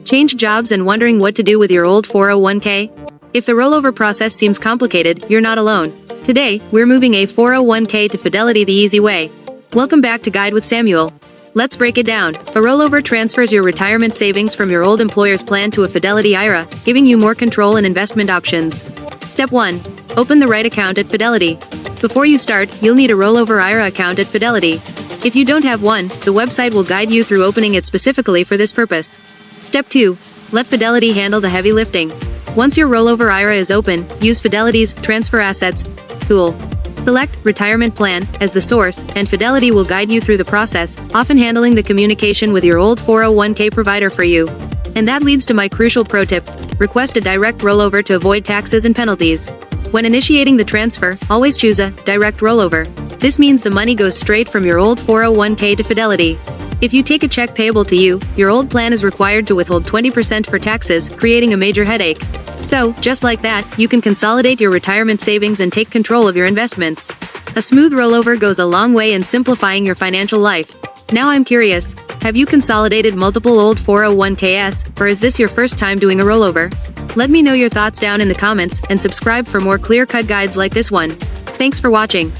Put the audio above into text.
Change jobs and wondering what to do with your old 401k? If the rollover process seems complicated, you're not alone. Today, we're moving a 401k to Fidelity the easy way. Welcome back to Guide with Samuel. Let's break it down. A rollover transfers your retirement savings from your old employer's plan to a Fidelity IRA, giving you more control and investment options. Step 1. Open the right account at Fidelity. Before you start, you'll need a rollover IRA account at Fidelity. If you don't have one, the website will guide you through opening it specifically for this purpose. Step 2. Let Fidelity handle the heavy lifting. Once your rollover IRA is open, use Fidelity's Transfer Assets tool. Select Retirement Plan as the source, and Fidelity will guide you through the process, often handling the communication with your old 401k provider for you. And that leads to my crucial pro tip: request a direct rollover to avoid taxes and penalties. When initiating the transfer, always choose a direct rollover. This means the money goes straight from your old 401k to Fidelity. If you take a check payable to you, your old plan is required to withhold 20% for taxes, creating a major headache. So, just like that, you can consolidate your retirement savings and take control of your investments. A smooth rollover goes a long way in simplifying your financial life. Now I'm curious, have you consolidated multiple old 401ks, or is this your first time doing a rollover? Let me know your thoughts down in the comments, and subscribe for more clear-cut guides like this one. Thanks for watching.